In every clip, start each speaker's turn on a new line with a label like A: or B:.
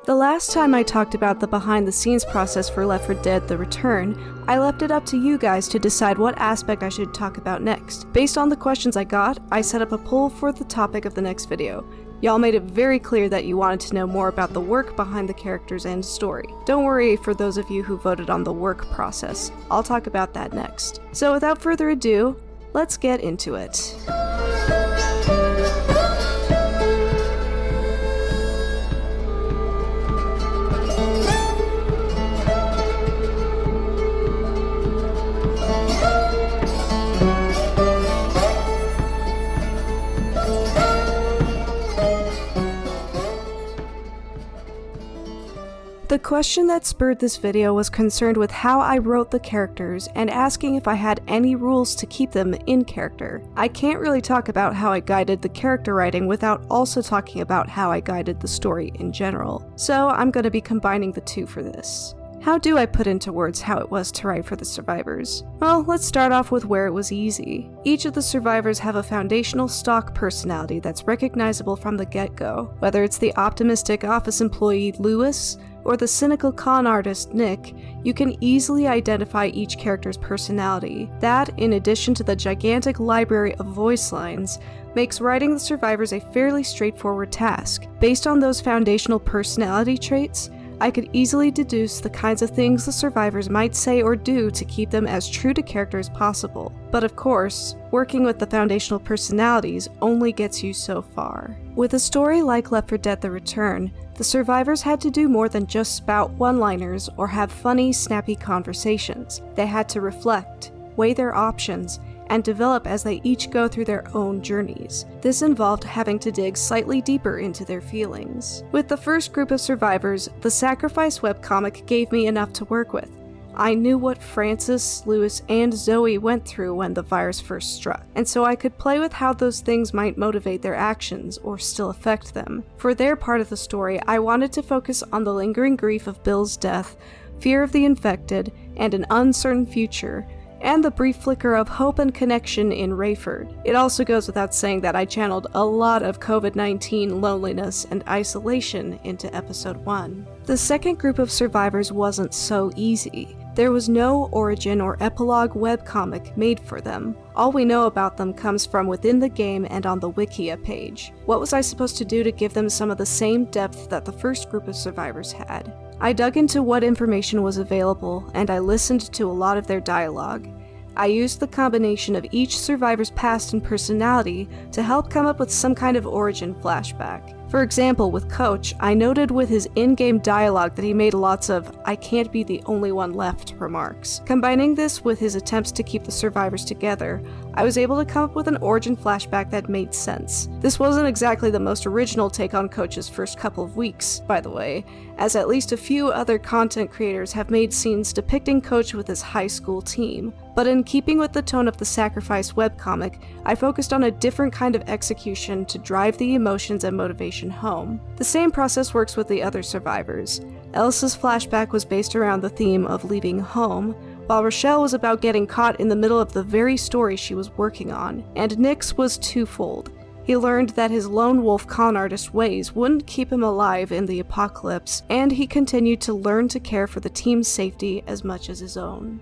A: The last time I talked about the behind-the-scenes process for Left 4 Dead: The Return, I left it up to you guys to decide what aspect I should talk about next. Based on the questions I got, I set up a poll for the topic of the next video. Y'all made it very clear that you wanted to know more about the work behind the characters and story. Don't worry for those of you who voted on the work process. I'll talk about that next. So without further ado, let's get into it. The question that spurred this video was concerned with how I wrote the characters and asking if I had any rules to keep them in character. I can't really talk about how I guided the character writing without also talking about how I guided the story in general, so I'm going to be combining the two for this. How do I put into words how it was to write for the survivors? Well, let's start off with where it was easy. Each of the survivors have a foundational stock personality that's recognizable from the get-go. Whether it's the optimistic office employee Lewis, or the cynical con artist Nick, you can easily identify each character's personality. That, in addition to the gigantic library of voice lines, makes writing the survivors a fairly straightforward task. Based on those foundational personality traits, I could easily deduce the kinds of things the survivors might say or do to keep them as true to character as possible. But of course, working with the foundational personalities only gets you so far. With a story like Left 4 Dead: The Return, the survivors had to do more than just spout one-liners or have funny, snappy conversations. They had to reflect, weigh their options, and develop as they each go through their own journeys. This involved having to dig slightly deeper into their feelings. With the first group of survivors, the Sacrifice webcomic gave me enough to work with. I knew what Francis, Lewis, and Zoe went through when the virus first struck, and so I could play with how those things might motivate their actions or still affect them. For their part of the story, I wanted to focus on the lingering grief of Bill's death, fear of the infected, and an uncertain future, and the brief flicker of hope and connection in Rayford. It also goes without saying that I channeled a lot of COVID-19 loneliness and isolation into episode 1. The second group of survivors wasn't so easy. There was no origin or epilogue webcomic made for them. All we know about them comes from within the game and on the Wikia page. What was I supposed to do to give them some of the same depth that the first group of survivors had? I dug into what information was available, and I listened to a lot of their dialogue. I used the combination of each survivor's past and personality to help come up with some kind of origin flashback. For example, with Coach, I noted with his in-game dialogue that he made lots of "I can't be the only one left" remarks. Combining this with his attempts to keep the survivors together, I was able to come up with an origin flashback that made sense. This wasn't exactly the most original take on Coach's first couple of weeks, by the way, as at least a few other content creators have made scenes depicting Coach with his high school team. But in keeping with the tone of the Sacrifice webcomic, I focused on a different kind of execution to drive the emotions and motivation home. The same process works with the other survivors. Elsa's flashback was based around the theme of leaving home, while Rochelle was about getting caught in the middle of the very story she was working on, and Nick's was twofold. He learned that his lone wolf con artist ways wouldn't keep him alive in the apocalypse, and he continued to learn to care for the team's safety as much as his own.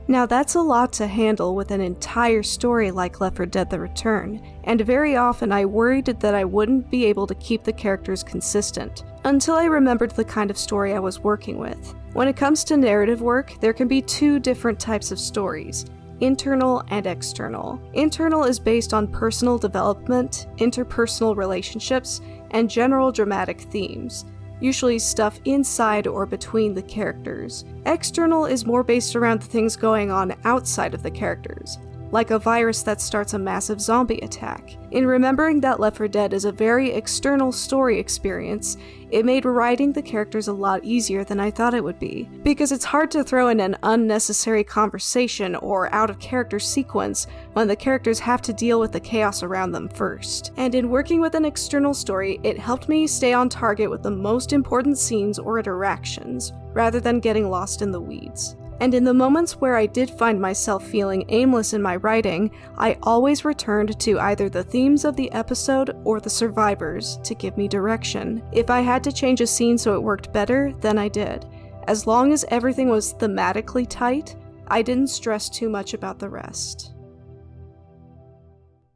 A: Now that's a lot to handle with an entire story like Left 4 Dead: The Return, and very often I worried that I wouldn't be able to keep the characters consistent, until I remembered the kind of story I was working with. When it comes to narrative work, there can be two different types of stories: internal and external. Internal is based on personal development, interpersonal relationships, and general dramatic themes, usually stuff inside or between the characters. External is more based around the things going on outside of the characters, like a virus that starts a massive zombie attack. In remembering that Left 4 Dead is a very external story experience, it made writing the characters a lot easier than I thought it would be, because it's hard to throw in an unnecessary conversation or out-of-character sequence when the characters have to deal with the chaos around them first. And in working with an external story, it helped me stay on target with the most important scenes or interactions, rather than getting lost in the weeds. And in the moments where I did find myself feeling aimless in my writing, I always returned to either the themes of the episode or the survivors to give me direction. If I had to change a scene so it worked better, then I did. As long as everything was thematically tight, I didn't stress too much about the rest.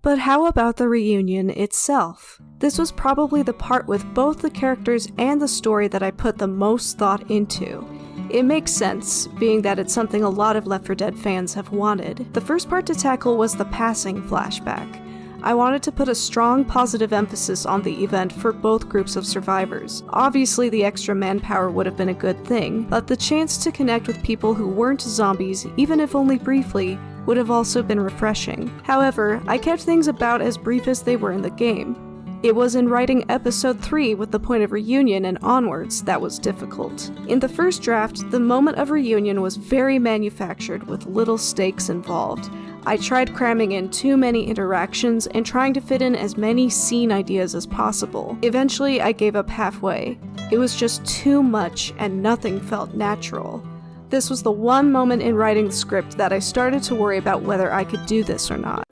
A: But how about the reunion itself? This was probably the part with both the characters and the story that I put the most thought into. It makes sense, being that it's something a lot of Left 4 Dead fans have wanted. The first part to tackle was the passing flashback. I wanted to put a strong positive emphasis on the event for both groups of survivors. Obviously, the extra manpower would have been a good thing, but the chance to connect with people who weren't zombies, even if only briefly, would have also been refreshing. However, I kept things about as brief as they were in the game. It was in writing episode 3 with the point of reunion and onwards that was difficult. In the first draft, the moment of reunion was very manufactured with little stakes involved. I tried cramming in too many interactions and trying to fit in as many scene ideas as possible. Eventually, I gave up halfway. It was just too much and nothing felt natural. This was the one moment in writing the script that I started to worry about whether I could do this or not.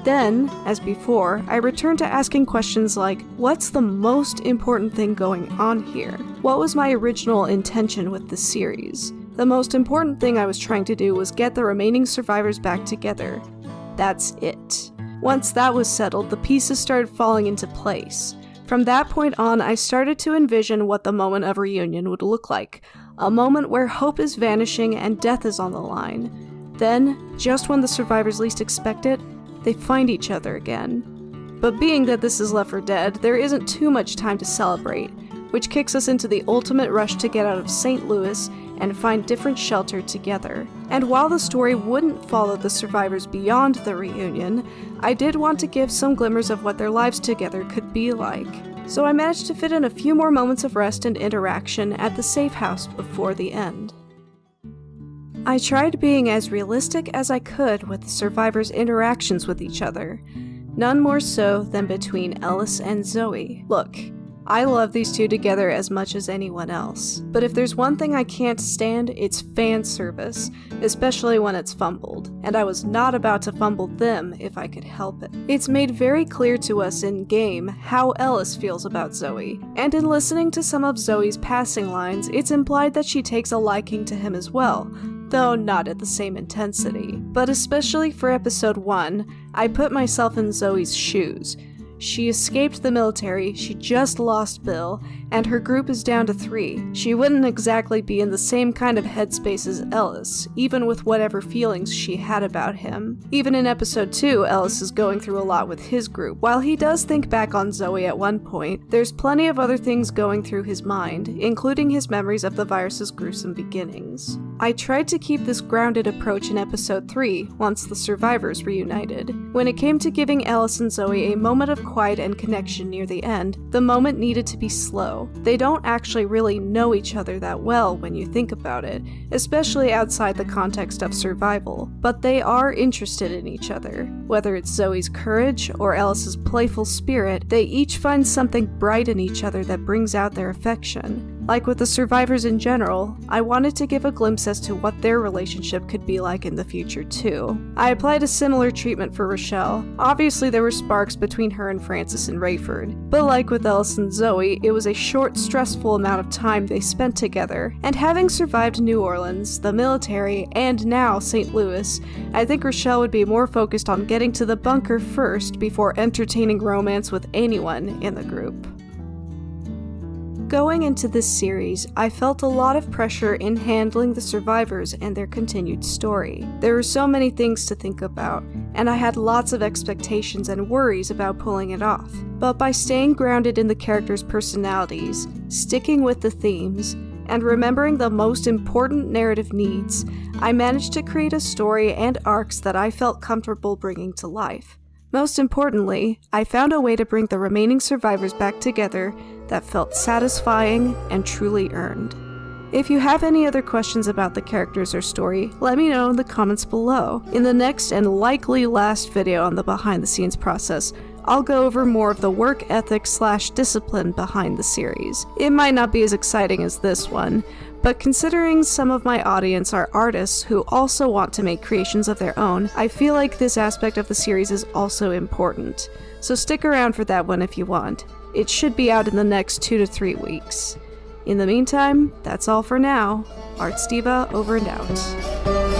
A: Then, as before, I returned to asking questions like, what's the most important thing going on here? What was my original intention with the series? The most important thing I was trying to do was get the remaining survivors back together. That's it. Once that was settled, the pieces started falling into place. From that point on, I started to envision what the moment of reunion would look like. A moment where hope is vanishing and death is on the line. Then, just when the survivors least expect it, they find each other again. But being that this is Left 4 Dead, there isn't too much time to celebrate, which kicks us into the ultimate rush to get out of St. Louis and find different shelter together. And while the story wouldn't follow the survivors beyond the reunion, I did want to give some glimmers of what their lives together could be like. So I managed to fit in a few more moments of rest and interaction at the safe house before the end. I tried being as realistic as I could with the survivors' interactions with each other, none more so than between Ellis and Zoe. Look, I love these two together as much as anyone else, but if there's one thing I can't stand, it's fan service, especially when it's fumbled, and I was not about to fumble them if I could help it. It's made very clear to us in-game how Ellis feels about Zoe, and in listening to some of Zoe's passing lines, it's implied that she takes a liking to him as well, though not at the same intensity. But especially for episode 1, I put myself in Zoe's shoes. She escaped the military, she just lost Bill, and her group is down to 3. She wouldn't exactly be in the same kind of headspace as Ellis, even with whatever feelings she had about him. Even in episode 2, Ellis is going through a lot with his group. While he does think back on Zoe at one point, there's plenty of other things going through his mind, including his memories of the virus's gruesome beginnings. I tried to keep this grounded approach in episode 3, once the survivors reunited. When it came to giving Ellis and Zoe a moment of quiet and connection near the end, the moment needed to be slow. They don't actually really know each other that well when you think about it, especially outside the context of survival, but they are interested in each other. Whether it's Zoe's courage or Ellis's playful spirit, they each find something bright in each other that brings out their affection. Like with the survivors in general, I wanted to give a glimpse as to what their relationship could be like in the future too. I applied a similar treatment for Rochelle. Obviously there were sparks between her and Francis and Rayford, but like with Ellis and Zoe, it was a short, stressful amount of time they spent together, and having survived New Orleans, the military, and now St. Louis, I think Rochelle would be more focused on getting to the bunker first before entertaining romance with anyone in the group. Going into this series, I felt a lot of pressure in handling the survivors and their continued story. There were so many things to think about, and I had lots of expectations and worries about pulling it off. But by staying grounded in the characters' personalities, sticking with the themes, and remembering the most important narrative needs, I managed to create a story and arcs that I felt comfortable bringing to life. Most importantly, I found a way to bring the remaining survivors back together that felt satisfying and truly earned. If you have any other questions about the characters or story, let me know in the comments below. In the next and likely last video on the behind the scenes process, I'll go over more of the work ethic / discipline behind the series. It might not be as exciting as this one, but considering some of my audience are artists who also want to make creations of their own, I feel like this aspect of the series is also important. So stick around for that one if you want. It should be out in the next 2 to 3 weeks. In the meantime, that's all for now. Artsdiva over and out.